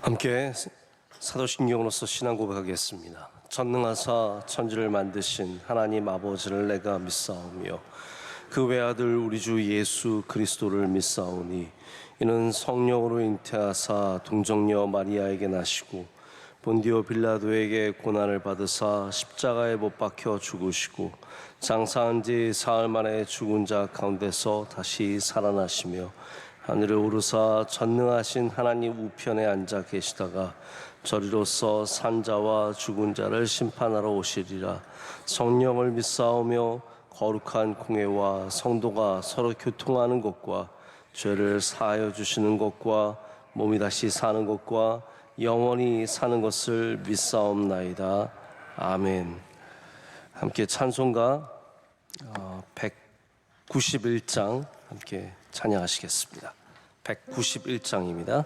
함께 사도신경으로서 신앙 고백하겠습니다. 전능하사 천지를 만드신 하나님 아버지를 내가 믿사오며 그 외아들 우리 주 예수 그리스도를 믿사오니 이는 성령으로 잉태하사 동정녀 마리아에게 나시고 본디오 빌라도에게 고난을 받으사 십자가에 못 박혀 죽으시고 장사한 지 사흘 만에 죽은 자 가운데서 다시 살아나시며 하늘에 오르사 전능하신 하나님 우편에 앉아 계시다가 저리로서 산자와 죽은 자를 심판하러 오시리라. 성령을 믿사오며 거룩한 공회와 성도가 서로 교통하는 것과 죄를 사하여 주시는 것과 몸이 다시 사는 것과 영원히 사는 것을 믿사옵나이다. 아멘. 함께 찬송가 191장 함께 찬양하시겠습니다. 191장입니다.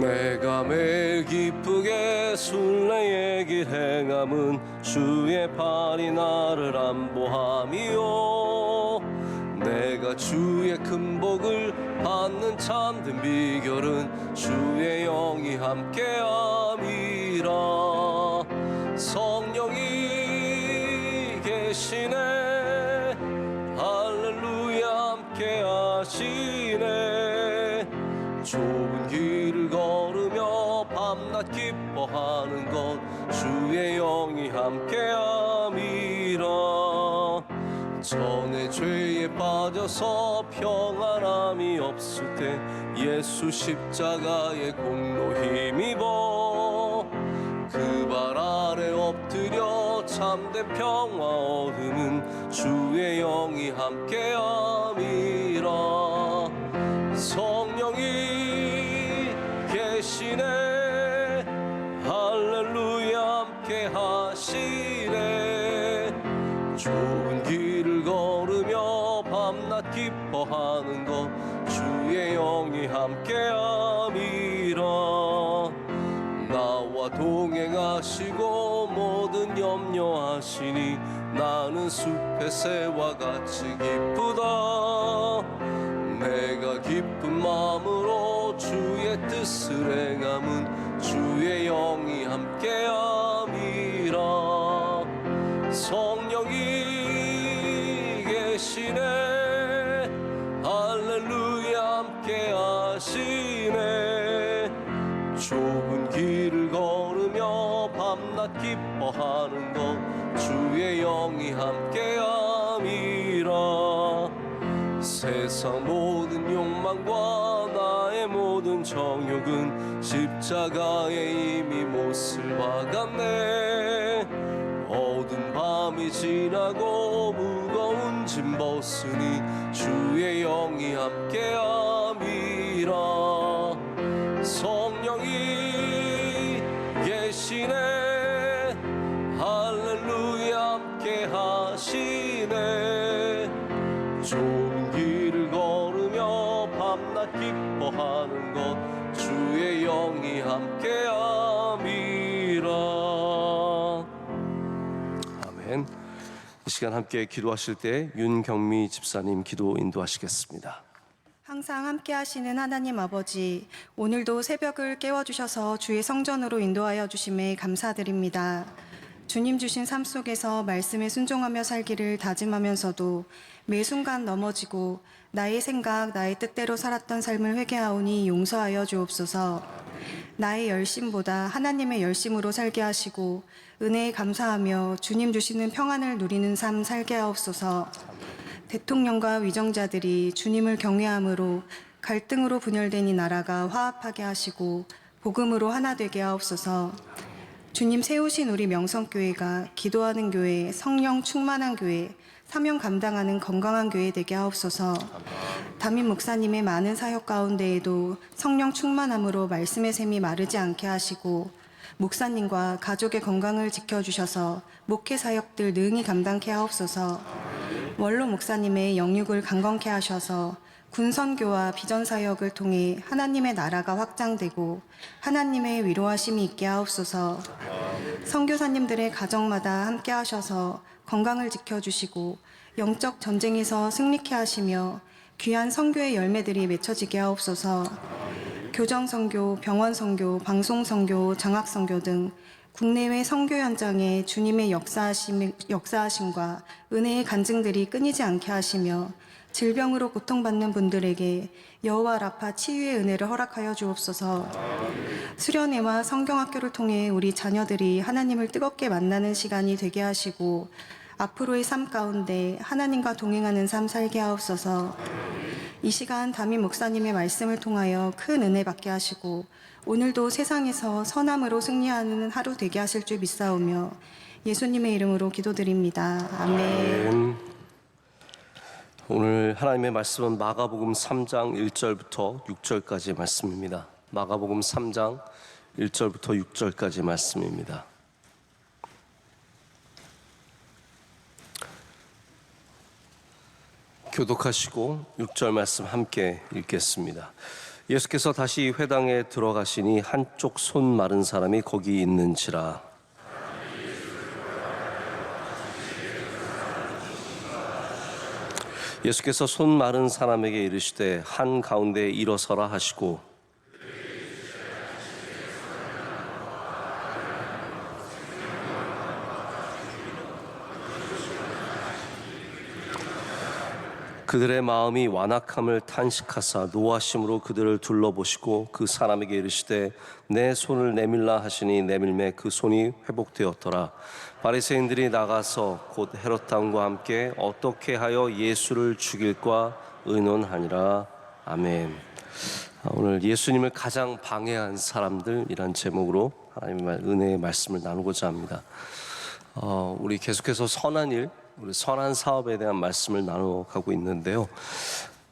내가 매일 기쁘게 순례의 길 행함은 주의 팔이 나를 안보함이요 내가 주의 큰 복을 받는 참된 비결은 주의 영이 함께함이라. 성령이 계시네 할렐루야 함께하시네. 좁은 길을 걸으며 밤낮 기뻐하는 것 주의 영이 함께함이라. 전에 죄에 빠져서 평안함이 없을 때 예수 십자가의 공로 힘입어 그 발 아래 엎드려 참된 평화 얻음은 주의 영이 함께함이라. 성령이 계시네 할렐루야 함께하시네. 좋은 길을 걸으며 밤낮 기뻐하는 것 주의 영이 함께함이라. 나와 동행하시고 모든 염려하시니 나는 숲의 새와 같이 기쁘다. 내가 기쁜 마음으로 주의 뜻을 행함은 주의 영이 함께함이라. 성령이 계시네 할렐루야 함께하시네. 좁은 길을 걸으며 밤낮 기뻐하는 것 주의 영이 함께함이라. 세상 모든 욕망과 나의 모든 정욕은 십자가에 이미 못을 박았네. 어두운 밤이 지나고 무거운 짐 벗으니 주의 영이 함께함이라. 성령이 계시네 할렐루야 함께하시네. 좋은 길을 걸으며 밤낮 기뻐하는 것 주의 영이 함께함이라. 아멘. 이 시간 함께 기도하실 때 윤경미 집사님 기도 인도하시겠습니다. 항상 함께 하시는 하나님 아버지, 오늘도 새벽을 깨워주셔서 주의 성전으로 인도하여 주심에 감사드립니다. 주님 주신 삶 속에서 말씀에 순종하며 살기를 다짐하면서도 매 순간 넘어지고 나의 생각, 나의 뜻대로 살았던 삶을 회개하오니 용서하여 주옵소서. 나의 열심보다 하나님의 열심으로 살게 하시고 은혜에 감사하며 주님 주시는 평안을 누리는 삶 살게 하옵소서. 대통령과 위정자들이 주님을 경외함으로 갈등으로 분열된 이 나라가 화합하게 하시고 복음으로 하나 되게 하옵소서. 주님 세우신 우리 명성교회가 기도하는 교회, 성령 충만한 교회, 사명 감당하는 건강한 교회 되게 하옵소서. 담임 목사님의 많은 사역 가운데에도 성령 충만함으로 말씀의 샘이 마르지 않게 하시고 목사님과 가족의 건강을 지켜주셔서 목회 사역들 능히 감당케 하옵소서. 원로 목사님의 영육을 강건케 하셔서 군선교와 비전사역을 통해 하나님의 나라가 확장되고 하나님의 위로하심이 있게 하옵소서. 선교사님들의 가정마다 함께 하셔서 건강을 지켜주시고 영적 전쟁에서 승리케 하시며 귀한 선교의 열매들이 맺혀지게 하옵소서. 교정 선교, 병원 선교, 방송 선교, 장학 선교 등 국내외 선교 현장에 주님의 역사하심과 은혜의 간증들이 끊이지 않게 하시며 질병으로 고통받는 분들에게 여호와 라파 치유의 은혜를 허락하여 주옵소서. 수련회와 성경학교를 통해 우리 자녀들이 하나님을 뜨겁게 만나는 시간이 되게 하시고 앞으로의 삶 가운데 하나님과 동행하는 삶 살게 하옵소서. 이 시간 담임 목사님의 말씀을 통하여 큰 은혜 받게 하시고 오늘도 세상에서 선함으로 승리하는 하루 되게 하실 줄 믿사오며 예수님의 이름으로 기도드립니다. 아멘. 오늘 하나님의 말씀은 마가복음 3장 1절부터 6절까지의 말씀입니다. 마가복음 3장 1절부터 6절까지의 말씀입니다. 교독하시고 6절 말씀 함께 읽겠습니다. 예수께서 다시 회당에 들어가시니 한쪽 손 마른 사람이 거기 있는지라. 예수께서 손 마른 사람에게 이르시되 한 가운데 일어서라 하시고 그들의 마음이 완악함을 탄식하사 노하심으로 그들을 둘러보시고 그 사람에게 이르시되 내 손을 내밀라 하시니 내밀매 그 손이 회복되었더라. 바리새인들이 나가서 곧 헤롯 왕과 함께 어떻게 하여 예수를 죽일까 의논하니라. 아멘. 오늘 예수님을 가장 방해한 사람들이란 제목으로 하나님의 은혜의 말씀을 나누고자 합니다. 우리 계속해서 선한 일, 우리 선한 사업에 대한 말씀을 나눠가고 있는데요.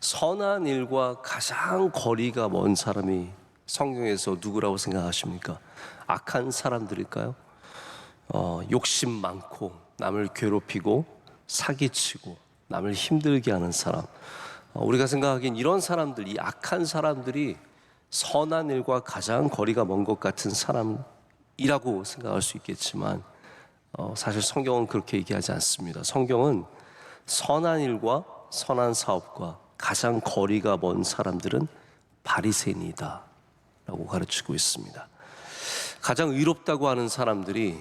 선한 일과 가장 거리가 먼 사람이 성경에서 누구라고 생각하십니까? 악한 사람들일까요? 욕심 많고 남을 괴롭히고 사기치고 남을 힘들게 하는 사람. 우리가 생각하기엔 이런 사람들, 이 악한 사람들이 선한 일과 가장 거리가 먼 것 같은 사람이라고 생각할 수 있겠지만 사실 성경은 그렇게 얘기하지 않습니다. 성경은 선한 일과 선한 사업과 가장 거리가 먼 사람들은 바리새인이다 라고 가르치고 있습니다. 가장 의롭다고 하는 사람들이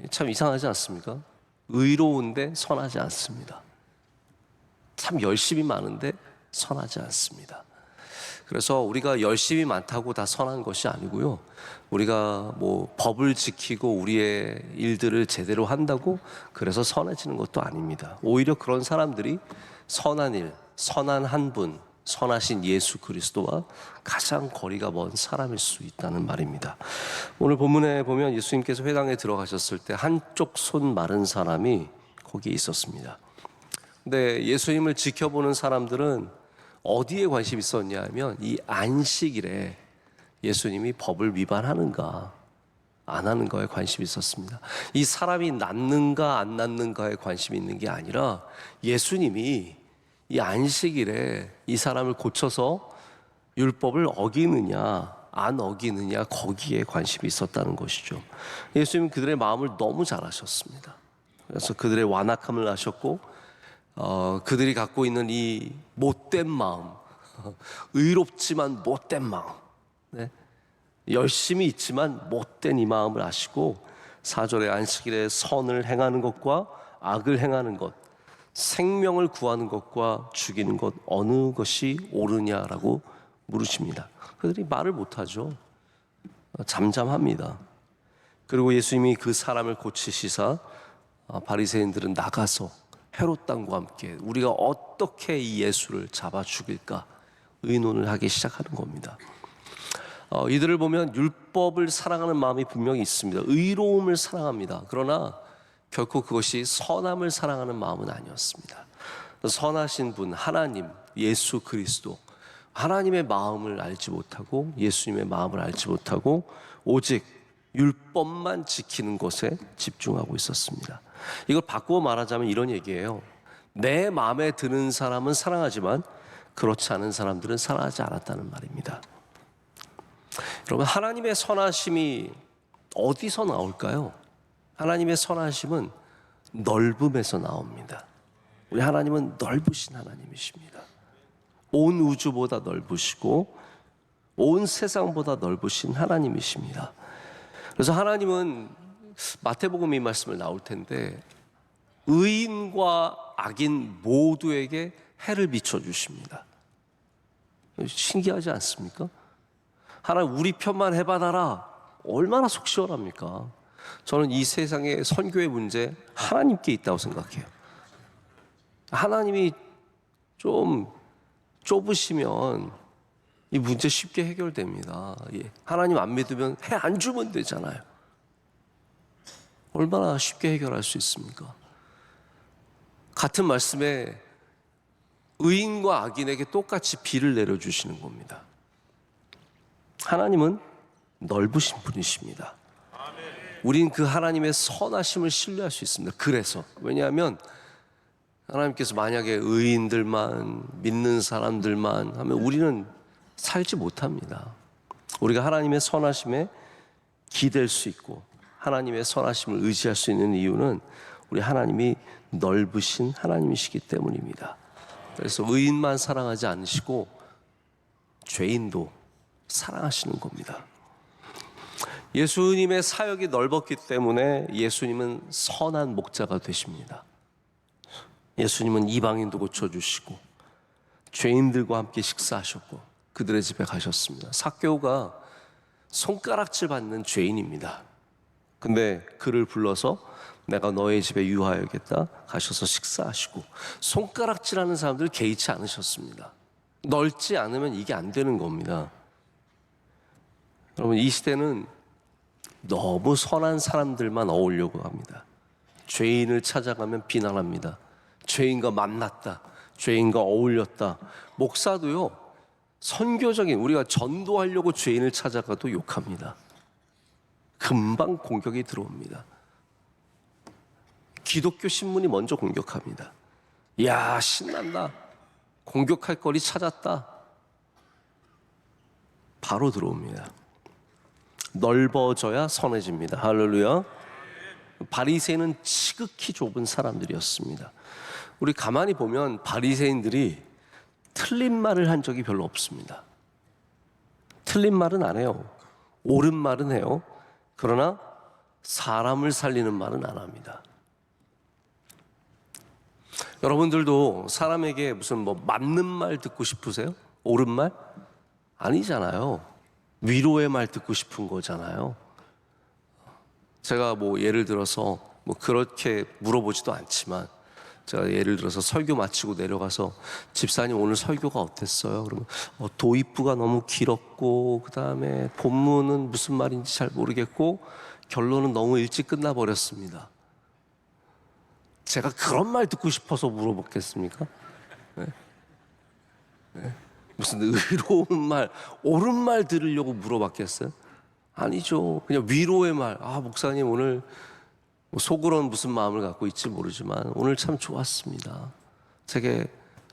참 이상하지 않습니까? 의로운데 선하지 않습니다. 참 열심히 많은데 선하지 않습니다. 그래서 우리가 열심히 많다고 다 선한 것이 아니고요. 우리가 뭐 법을 지키고 우리의 일들을 제대로 한다고 그래서 선해지는 것도 아닙니다. 오히려 그런 사람들이 선한 일, 선한 한 분, 선하신 예수 그리스도와 가장 거리가 먼 사람일 수 있다는 말입니다. 오늘 본문에 보면 예수님께서 회당에 들어가셨을 때 한쪽 손 마른 사람이 거기에 있었습니다. 근데 예수님을 지켜보는 사람들은 어디에 관심이 있었냐 하면 이 안식일에 예수님이 법을 위반하는가 안 하는가에 관심이 있었습니다. 이 사람이 낫는가 안 낫는가에 관심이 있는 게 아니라 예수님이 이 안식일에 이 사람을 고쳐서 율법을 어기느냐 안 어기느냐 거기에 관심이 있었다는 것이죠. 예수님은 그들의 마음을 너무 잘 아셨습니다. 그래서 그들의 완악함을 아셨고 그들이 갖고 있는 이 못된 마음, 의롭지만 못된 마음, 네? 열심히 있지만 못된 이 마음을 아시고 4절의 안식일에 선을 행하는 것과 악을 행하는 것, 생명을 구하는 것과 죽이는 것 어느 것이 옳으냐라고 물으십니다. 그들이 말을 못하죠. 잠잠합니다. 그리고 예수님이 그 사람을 고치시사 바리새인들은 나가서 헤롯 왕과 함께 우리가 어떻게 이 예수를 잡아 죽일까 의논을 하기 시작하는 겁니다. 이들을 보면 율법을 사랑하는 마음이 분명히 있습니다. 의로움을 사랑합니다. 그러나 결코 그것이 선함을 사랑하는 마음은 아니었습니다. 선하신 분 하나님 예수 그리스도 하나님의 마음을 알지 못하고 예수님의 마음을 알지 못하고 오직 율법만 지키는 것에 집중하고 있었습니다. 이걸 바꾸어 말하자면 이런 얘기예요. 내 마음에 드는 사람은 사랑하지만 그렇지 않은 사람들은 사랑하지 않았다는 말입니다. 여러분, 하나님의 선하심이 어디서 나올까요? 하나님의 선하심은 넓음에서 나옵니다. 우리 하나님은 넓으신 하나님이십니다. 온 우주보다 넓으시고 온 세상보다 넓으신 하나님이십니다. 그래서 하나님은 마태복음 이 말씀을 나올 텐데 의인과 악인 모두에게 해를 비춰주십니다. 신기하지 않습니까? 하나님 우리 편만 해봐달라. 얼마나 속 시원합니까? 저는 이 세상의 선교의 문제 하나님께 있다고 생각해요. 하나님이 좀 좁으시면 이 문제 쉽게 해결됩니다. 하나님 안 믿으면 해 안 주면 되잖아요. 얼마나 쉽게 해결할 수 있습니까? 같은 말씀에 의인과 악인에게 똑같이 비를 내려주시는 겁니다. 하나님은 넓으신 분이십니다. 우린 그 하나님의 선하심을 신뢰할 수 있습니다. 그래서 왜냐하면 하나님께서 만약에 의인들만 믿는 사람들만 하면 우리는 살지 못합니다. 우리가 하나님의 선하심에 기댈 수 있고 하나님의 선하심을 의지할 수 있는 이유는 우리 하나님이 넓으신 하나님이시기 때문입니다. 그래서 의인만 사랑하지 않으시고 죄인도 사랑하시는 겁니다. 예수님의 사역이 넓었기 때문에 예수님은 선한 목자가 되십니다. 예수님은 이방인도 고쳐주시고 죄인들과 함께 식사하셨고 그들의 집에 가셨습니다. 삭개오가 손가락질 받는 죄인입니다. 근데 그를 불러서 내가 너의 집에 유하여야겠다 가셔서 식사하시고 손가락질하는 사람들 개의치 않으셨습니다. 넓지 않으면 이게 안 되는 겁니다. 여러분 이 시대는 너무 선한 사람들만 어울려고 합니다. 죄인을 찾아가면 비난합니다. 죄인과 만났다. 죄인과 어울렸다. 목사도요. 선교적인 우리가 전도하려고 죄인을 찾아가도 욕합니다. 금방 공격이 들어옵니다. 기독교 신문이 먼저 공격합니다. 이야 신난다. 공격할 거리 찾았다. 바로 들어옵니다. 넓어져야 선해집니다. 할렐루야. 바리새인은 지극히 좁은 사람들이었습니다. 우리 가만히 보면 바리새인들이 틀린 말을 한 적이 별로 없습니다. 틀린 말은 안 해요. 옳은 말은 해요. 그러나 사람을 살리는 말은 안 합니다. 여러분들도 사람에게 무슨 맞는 말 듣고 싶으세요? 옳은 말? 아니잖아요. 위로의 말 듣고 싶은 거잖아요. 제가 예를 들어서 그렇게 물어보지도 않지만 제가 예를 들어서 설교 마치고 내려가서 집사님 오늘 설교가 어땠어요? 그러면 도입부가 너무 길었고 그 다음에 본문은 무슨 말인지 잘 모르겠고 결론은 너무 일찍 끝나버렸습니다. 제가 그런 말 듣고 싶어서 물어보겠습니까? 네? 네? 무슨 의로운 말, 옳은 말 들으려고 물어봤겠어요? 아니죠. 그냥 위로의 말. 목사님 오늘 속으로는 무슨 마음을 갖고 있지 모르지만 오늘 참 좋았습니다. 제게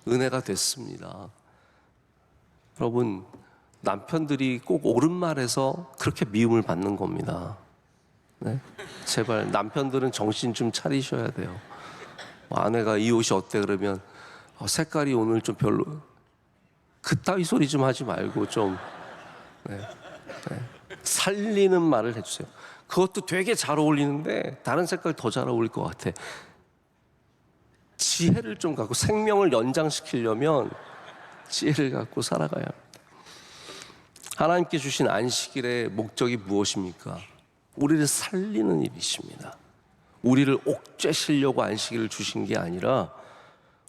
은혜가 됐습니다. 여러분 남편들이 꼭 옳은 말해서 그렇게 미움을 받는 겁니다. 네? 제발 남편들은 정신 좀 차리셔야 돼요. 아내가 이 옷이 어때 그러면 색깔이 오늘 좀 별로 그따위 소리 좀 하지 말고 좀 살리는 말을 해주세요. 그것도 되게 잘 어울리는데 다른 색깔 더 잘 어울릴 것 같아. 지혜를 좀 갖고 생명을 연장시키려면 지혜를 갖고 살아가야 합니다. 하나님께 주신 안식일의 목적이 무엇입니까? 우리를 살리는 일이십니다. 우리를 옥죄시려고 안식일을 주신 게 아니라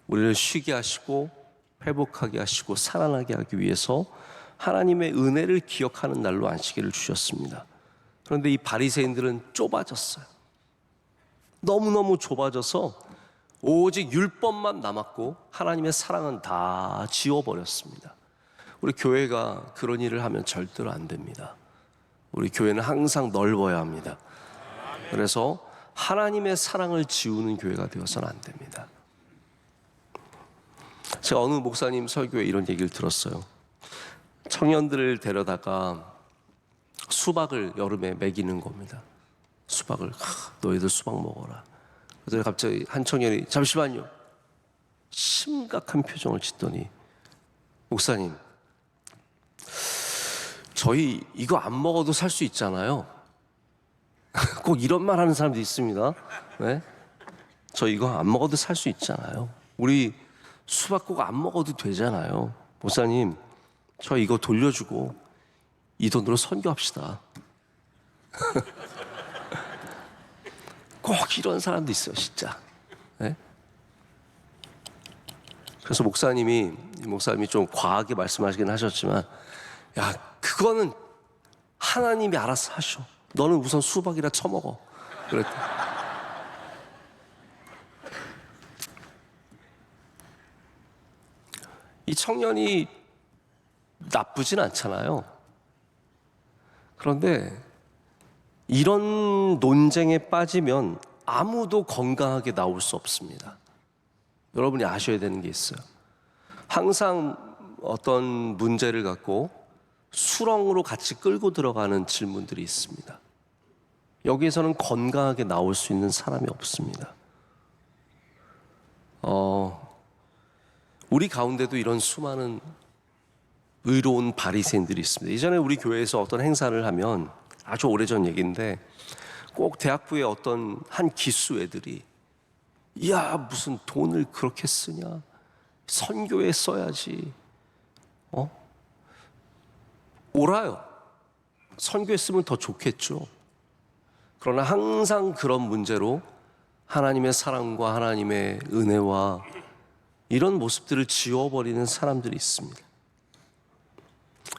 우리를 쉬게 하시고 회복하게 하시고 살아나게 하기 위해서 하나님의 은혜를 기억하는 날로 안식일을 주셨습니다. 그런데 이 바리새인들은 좁아졌어요. 너무너무 좁아져서 오직 율법만 남았고 하나님의 사랑은 다 지워버렸습니다. 우리 교회가 그런 일을 하면 절대로 안 됩니다. 우리 교회는 항상 넓어야 합니다. 그래서 하나님의 사랑을 지우는 교회가 되어서는 안 됩니다. 제가 어느 목사님 설교에 이런 얘기를 들었어요. 청년들을 데려다가 수박을 여름에 먹이는 겁니다. 수박을 너희들 수박 먹어라. 그래서 갑자기 한 청년이 잠시만요. 심각한 표정을 짓더니 목사님, 저희 이거 안 먹어도 살 수 있잖아요. 꼭 이런 말 하는 사람도 있습니다. 네? 저 이거 안 먹어도 살 수 있잖아요. 우리 수박 꼭 안 먹어도 되잖아요. 목사님, 저 이거 돌려주고 이 돈으로 선교합시다. 꼭 이런 사람도 있어요, 진짜. 네? 그래서 목사님이 좀 과하게 말씀하시긴 하셨지만, 야, 그거는 하나님이 알아서 하셔. 너는 우선 수박이라 처먹어. 그랬더니 이 청년이 나쁘진 않잖아요. 그런데 이런 논쟁에 빠지면 아무도 건강하게 나올 수 없습니다. 여러분이 아셔야 되는 게 있어요. 항상 어떤 문제를 갖고 수렁으로 같이 끌고 들어가는 질문들이 있습니다. 여기에서는 건강하게 나올 수 있는 사람이 없습니다. 우리 가운데도 이런 수많은 의로운 바리새인들이 있습니다. 예전에 우리 교회에서 어떤 행사를 하면, 아주 오래전 얘기인데, 꼭 대학부의 어떤 한 기수 애들이 야, 무슨 돈을 그렇게 쓰냐, 선교에 써야지, 옳아요. 선교에 쓰면 더 좋겠죠. 그러나 항상 그런 문제로 하나님의 사랑과 하나님의 은혜와 이런 모습들을 지워버리는 사람들이 있습니다.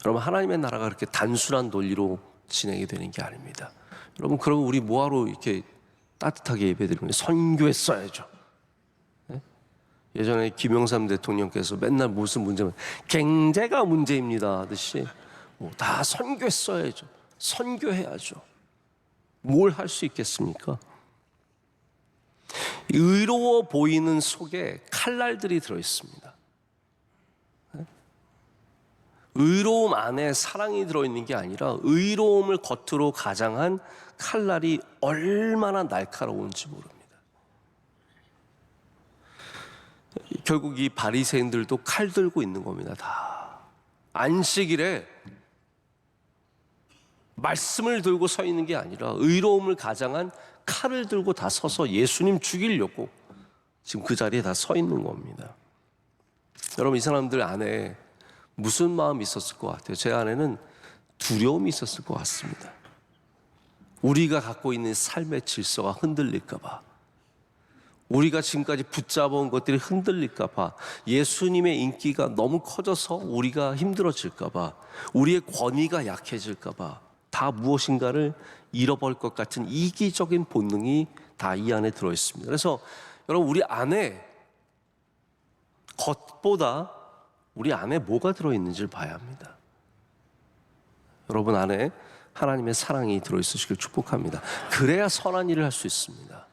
여러분, 하나님의 나라가 그렇게 단순한 논리로 진행이 되는 게 아닙니다. 여러분, 그럼 우리 뭐하러 이렇게 따뜻하게 예배드리는, 선교에 써야죠. 네? 예전에 김영삼 대통령께서 맨날 무슨 문제면 경제가 문제입니다 하듯이 다 선교에 써야죠. 선교해야죠. 뭘 할 수 있겠습니까? 의로워 보이는 속에 칼날들이 들어있습니다. 의로움 안에 사랑이 들어있는 게 아니라 의로움을 겉으로 가장한 칼날이 얼마나 날카로운지 모릅니다. 결국 이 바리새인들도 칼 들고 있는 겁니다. 다 안식일에 말씀을 들고 서 있는 게 아니라 의로움을 가장한 칼을 들고 다 서서 예수님 죽이려고 지금 그 자리에 다 서 있는 겁니다. 여러분, 이 사람들 안에 무슨 마음이 있었을 것 같아요? 제 안에는 두려움이 있었을 것 같습니다. 우리가 갖고 있는 삶의 질서가 흔들릴까 봐, 우리가 지금까지 붙잡아온 것들이 흔들릴까 봐, 예수님의 인기가 너무 커져서 우리가 힘들어질까 봐, 우리의 권위가 약해질까 봐, 다 무엇인가를 잃어버릴 것 같은 이기적인 본능이 다 이 안에 들어있습니다. 그래서 여러분, 우리 안에 겉보다 우리 안에 뭐가 들어있는지를 봐야 합니다. 여러분 안에 하나님의 사랑이 들어있으시길 축복합니다. 그래야 선한 일을 할 수 있습니다.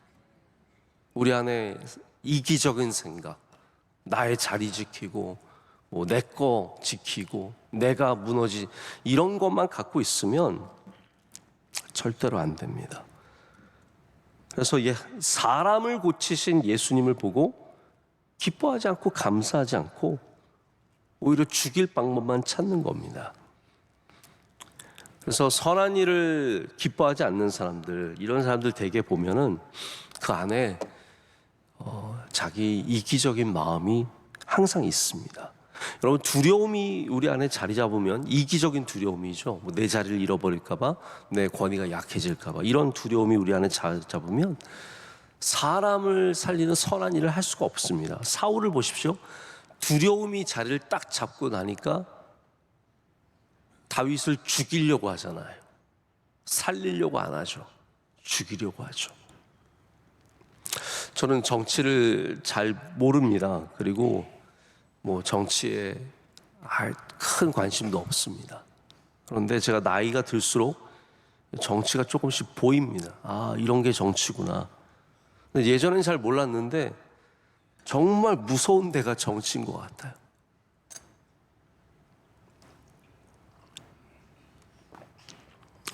우리 안에 이기적인 생각, 나의 자리 지키고 내 거 지키고 내가 무너지, 이런 것만 갖고 있으면 절대로 안 됩니다. 그래서 사람을 고치신 예수님을 보고 기뻐하지 않고 감사하지 않고 오히려 죽일 방법만 찾는 겁니다. 그래서 선한 일을 기뻐하지 않는 사람들, 이런 사람들 대개 보면은 그 안에 자기 이기적인 마음이 항상 있습니다. 여러분, 두려움이 우리 안에 자리 잡으면 이기적인 두려움이죠. 내 자리를 잃어버릴까 봐, 내 권위가 약해질까 봐, 이런 두려움이 우리 안에 자리 잡으면 사람을 살리는 선한 일을 할 수가 없습니다. 사울을 보십시오. 두려움이 자리를 딱 잡고 나니까 다윗을 죽이려고 하잖아요. 살리려고 안 하죠. 죽이려고 하죠. 저는 정치를 잘 모릅니다. 그리고 정치에 큰 관심도 없습니다. 그런데 제가 나이가 들수록 정치가 조금씩 보입니다. 아, 이런 게 정치구나. 근데 예전엔 잘 몰랐는데 정말 무서운 데가 정치인 것 같아요.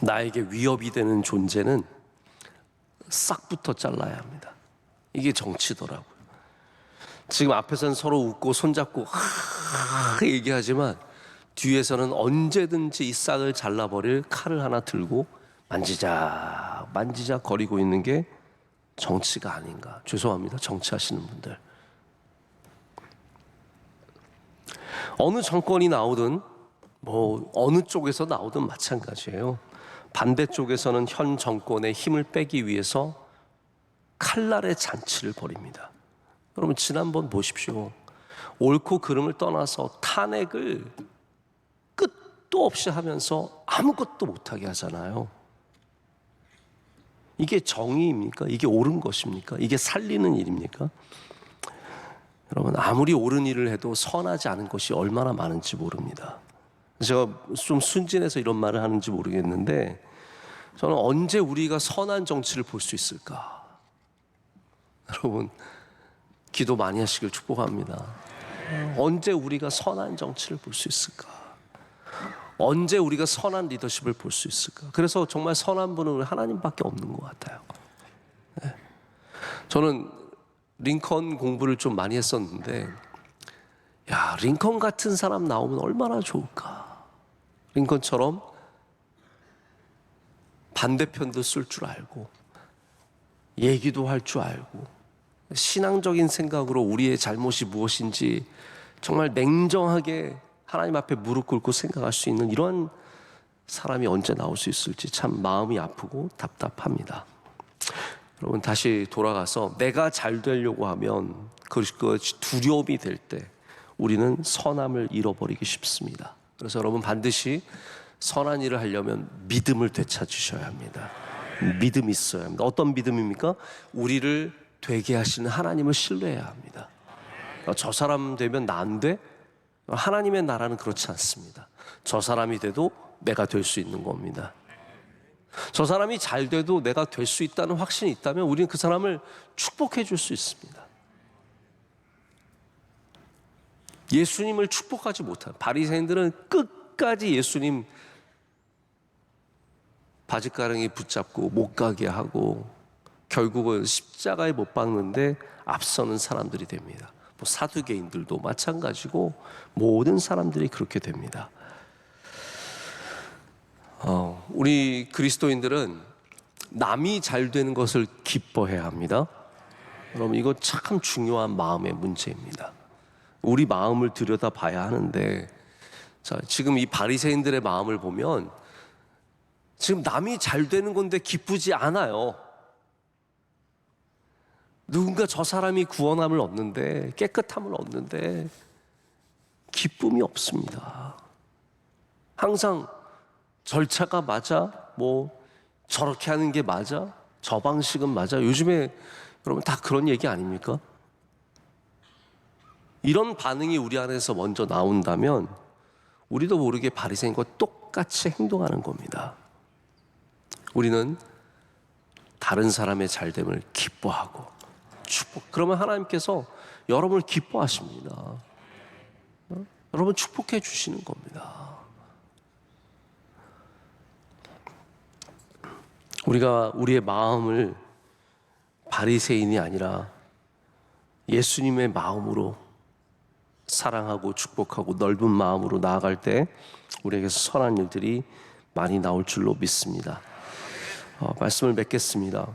나에게 위협이 되는 존재는 싹부터 잘라야 합니다. 이게 정치더라고요. 지금 앞에서는 서로 웃고 손잡고 얘기하지만 뒤에서는 언제든지 이 싹을 잘라버릴 칼을 하나 들고 만지작 만지작 거리고 있는 게 정치가 아닌가. 죄송합니다, 정치하시는 분들. 어느 정권이 나오든 뭐 어느 쪽에서 나오든 마찬가지예요. 반대쪽에서는 현 정권의 힘을 빼기 위해서 칼날의 잔치를 벌입니다. 여러분 지난번 보십시오. 옳고 그름을 떠나서 탄핵을 끝도 없이 하면서 아무것도 못하게 하잖아요. 이게 정의입니까? 이게 옳은 것입니까? 이게 살리는 일입니까? 여러분 아무리 옳은 일을 해도 선하지 않은 것이 얼마나 많은지 모릅니다. 제가 좀 순진해서 이런 말을 하는지 모르겠는데 저는 언제 우리가 선한 정치를 볼 수 있을까? 여러분 기도 많이 하시길 축복합니다. 언제 우리가 선한 정치를 볼 수 있을까? 언제 우리가 선한 리더십을 볼 수 있을까? 그래서 정말 선한 분은 하나님밖에 없는 것 같아요. 저는 링컨 공부를 좀 많이 했었는데 야, 링컨 같은 사람 나오면 얼마나 좋을까? 링컨처럼 반대편도 쓸 줄 알고 얘기도 할 줄 알고 신앙적인 생각으로 우리의 잘못이 무엇인지 정말 냉정하게 하나님 앞에 무릎 꿇고 생각할 수 있는 이런 사람이 언제 나올 수 있을지 참 마음이 아프고 답답합니다. 여러분 다시 돌아가서 내가 잘 되려고 하면 그것이 두려움이 될 때 우리는 선함을 잃어버리기 쉽습니다. 그래서 여러분 반드시 선한 일을 하려면 믿음을 되찾으셔야 합니다. 믿음이 있어야 합니다. 어떤 믿음입니까? 우리를 되게 하시는 하나님을 신뢰해야 합니다. 저 사람 되면 나 안 돼? 하나님의 나라는 그렇지 않습니다. 저 사람이 돼도 내가 될 수 있는 겁니다. 저 사람이 잘 돼도 내가 될 수 있다는 확신이 있다면 우리는 그 사람을 축복해 줄 수 있습니다. 예수님을 축복하지 못한 바리새인들은 끝까지 예수님 바짓가랑이 붙잡고 못 가게 하고 결국은 십자가에 못 박는데 앞서는 사람들이 됩니다. 뭐 사두개인들도 마찬가지고 모든 사람들이 그렇게 됩니다. 우리 그리스도인들은 남이 잘 되는 것을 기뻐해야 합니다. 여러분 이거 참 중요한 마음의 문제입니다. 우리 마음을 들여다봐야 하는데 자, 지금 이 바리새인들의 마음을 보면 지금 남이 잘 되는 건데 기쁘지 않아요. 누군가 저 사람이 구원함을 얻는데 깨끗함을 얻는데 기쁨이 없습니다. 항상 절차가 맞아? 뭐 저렇게 하는 게 맞아? 저 방식은 맞아? 요즘에 여러분 다 그런 얘기 아닙니까? 이런 반응이 우리 안에서 먼저 나온다면 우리도 모르게 바리새인과 똑같이 행동하는 겁니다. 우리는 다른 사람의 잘됨을 기뻐하고 축복. 그러면 하나님께서 여러분을 기뻐하십니다. 여러분 축복해 주시는 겁니다. 우리가 우리의 마음을 바리새인이 아니라 예수님의 마음으로 사랑하고 축복하고 넓은 마음으로 나아갈 때 우리에게서 선한 일들이 많이 나올 줄로 믿습니다. 말씀을 맺겠습니다.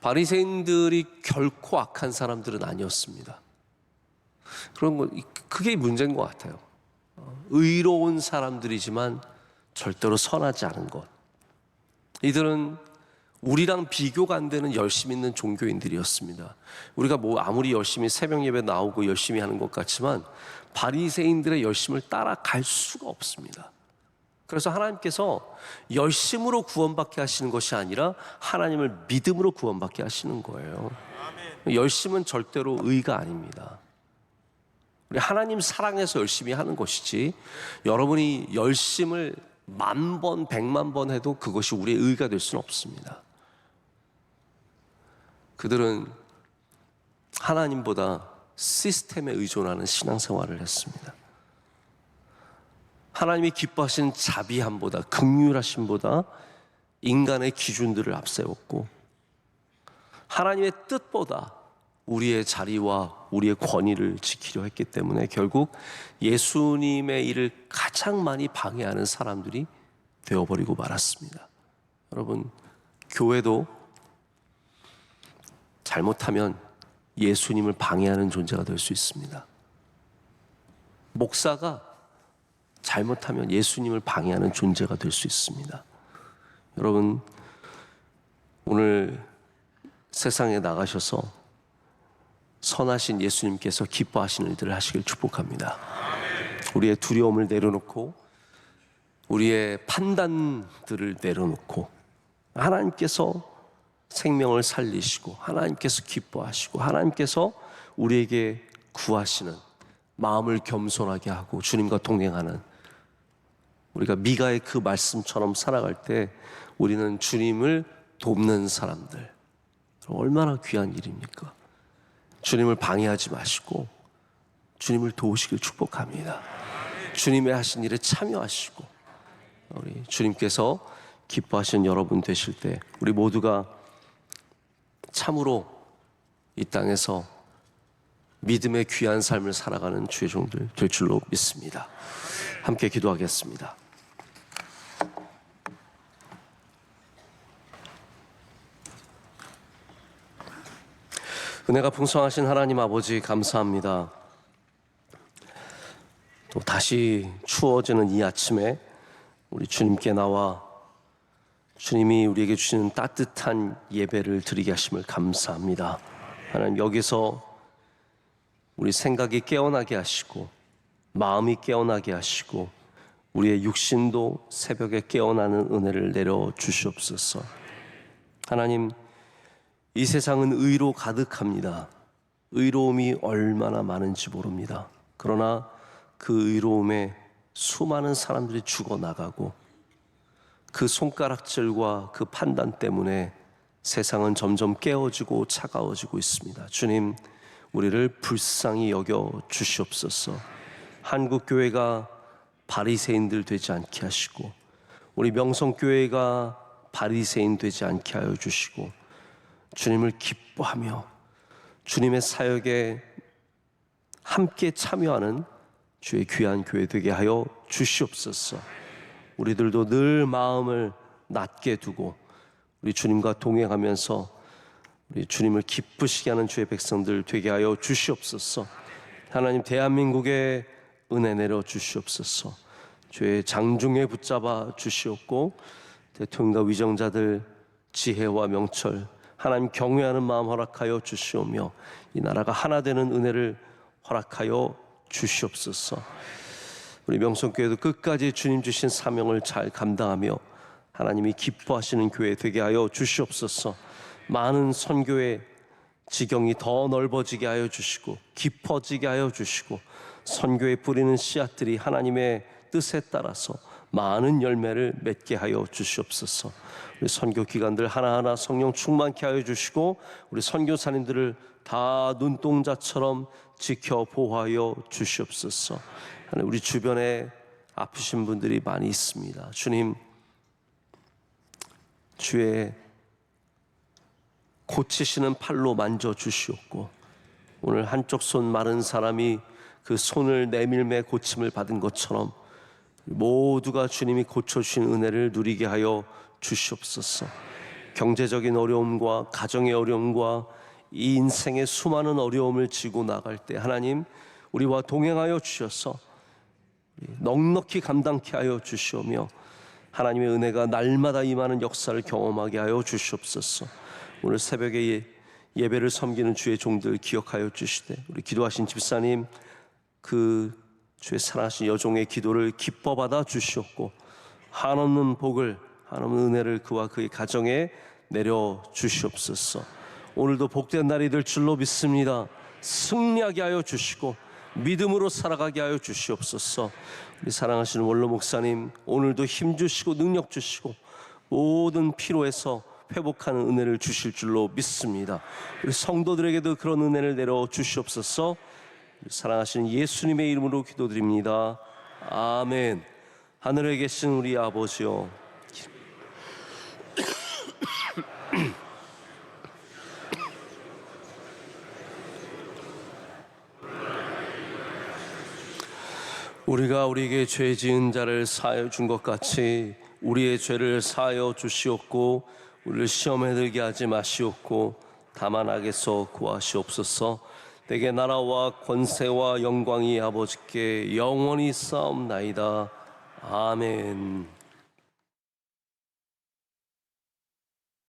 바리새인들이 결코 악한 사람들은 아니었습니다. 그런 거 그게 문제인 것 같아요. 의로운 사람들이지만 절대로 선하지 않은 것. 이들은 우리랑 비교가 안 되는 열심 있는 종교인들이었습니다. 우리가 뭐 아무리 열심히 새벽 예배 나오고 열심히 하는 것 같지만 바리새인들의 열심을 따라갈 수가 없습니다. 그래서 하나님께서 열심으로 구원받게 하시는 것이 아니라 하나님을 믿음으로 구원받게 하시는 거예요. 열심은 절대로 의가 아닙니다. 우리 하나님 사랑해서 열심히 하는 것이지 여러분이 열심을 10,000번, 100,000번 해도 그것이 우리의 의가 될 수는 없습니다. 그들은 하나님보다 시스템에 의존하는 신앙생활을 했습니다. 하나님이 기뻐하시는 자비함보다 긍휼하심보다 인간의 기준들을 앞세웠고 하나님의 뜻보다 우리의 자리와 우리의 권위를 지키려 했기 때문에 결국 예수님의 일을 가장 많이 방해하는 사람들이 되어버리고 말았습니다. 여러분, 교회도 잘못하면 예수님을 방해하는 존재가 될 수 있습니다. 목사가 잘못하면 예수님을 방해하는 존재가 될 수 있습니다. 여러분, 오늘 세상에 나가셔서 선하신 예수님께서 기뻐하시는 일들을 하시길 축복합니다. 우리의 두려움을 내려놓고 우리의 판단들을 내려놓고 하나님께서 생명을 살리시고 하나님께서 기뻐하시고 하나님께서 우리에게 구하시는 마음을 겸손하게 하고 주님과 동행하는 우리가 미가의 그 말씀처럼 살아갈 때 우리는 주님을 돕는 사람들, 얼마나 귀한 일입니까? 주님을 방해하지 마시고 주님을 도우시길 축복합니다. 주님의 하신 일에 참여하시고 우리 주님께서 기뻐하시는 여러분 되실 때 우리 모두가 참으로 이 땅에서 믿음의 귀한 삶을 살아가는 주의 종들 될 줄로 믿습니다. 함께 기도하겠습니다. 은혜가 풍성하신 하나님 아버지 감사합니다. 또 다시 추워지는 이 아침에 우리 주님께 나와 주님이 우리에게 주시는 따뜻한 예배를 드리게 하심을 감사합니다. 하나님, 여기서 우리 생각이 깨어나게 하시고 마음이 깨어나게 하시고 우리의 육신도 새벽에 깨어나는 은혜를 내려 주시옵소서. 하나님, 이 세상은 의로 가득합니다. 의로움이 얼마나 많은지 모릅니다. 그러나 그 의로움에 수많은 사람들이 죽어나가고 그 손가락질과 그 판단 때문에 세상은 점점 깨어지고 차가워지고 있습니다. 주님, 우리를 불쌍히 여겨 주시옵소서. 한국교회가 바리새인들 되지 않게 하시고 우리 명성교회가 바리새인 되지 않게 하여 주시고 주님을 기뻐하며 주님의 사역에 함께 참여하는 주의 귀한 교회 되게 하여 주시옵소서. 우리들도 늘 마음을 낮게 두고 우리 주님과 동행하면서 우리 주님을 기쁘시게 하는 주의 백성들 되게 하여 주시옵소서. 하나님, 대한민국에 은혜 내려 주시옵소서. 주의 장중에 붙잡아 주시옵고 대통령과 위정자들 지혜와 명철 하나님 경외하는 마음 허락하여 주시오며 이 나라가 하나 되는 은혜를 허락하여 주시옵소서. 우리 명성교회도 끝까지 주님 주신 사명을 잘 감당하며 하나님이 기뻐하시는 교회 되게 하여 주시옵소서. 많은 선교의 지경이 더 넓어지게 하여 주시고 깊어지게 하여 주시고 선교에 뿌리는 씨앗들이 하나님의 뜻에 따라서 많은 열매를 맺게 하여 주시옵소서. 우리 선교 기관들 하나하나 성령 충만케 하여 주시고 우리 선교사님들을 다 눈동자처럼 지켜 보호하여 주시옵소서. 우리 주변에 아프신 분들이 많이 있습니다. 주님, 주의 고치시는 팔로 만져 주시옵고 오늘 한쪽 손 마른 사람이 그 손을 내밀매 고침을 받은 것처럼 모두가 주님이 고쳐주신 은혜를 누리게 하여 주시옵소서. 경제적인 어려움과 가정의 어려움과 이 인생의 수많은 어려움을 지고 나갈 때 하나님 우리와 동행하여 주셔서 넉넉히 감당케 하여 주시오며 하나님의 은혜가 날마다 임하는 역사를 경험하게 하여 주시옵소서. 오늘 새벽에 예배를 섬기는 주의 종들 기억하여 주시되 우리 기도하신 집사님 그 주의 사랑하신 여종의 기도를 기뻐 받아 주시옵고 한없는 복을 한없는 은혜를 그와 그의 가정에 내려 주시옵소서. 오늘도 복된 날이 될 줄로 믿습니다. 승리하게 하여 주시고 믿음으로 살아가게 하여 주시옵소서. 우리 사랑하시는 원로 목사님 오늘도 힘 주시고 능력 주시고 모든 피로에서 회복하는 은혜를 주실 줄로 믿습니다. 우리 성도들에게도 그런 은혜를 내려 주시옵소서. 사랑하시는 예수님의 이름으로 기도드립니다. 아멘. 하늘에 계신 우리 아버지요 우리가 우리에게 죄 지은 자를 사하여 준 것 같이 우리의 죄를 사하여 주시옵고 우리를 시험에 들게 하지 마시옵고 다만 악에서 구하시옵소서. 내게 나라와 권세와 영광이 아버지께 영원히 쌓옵나이다. 아멘.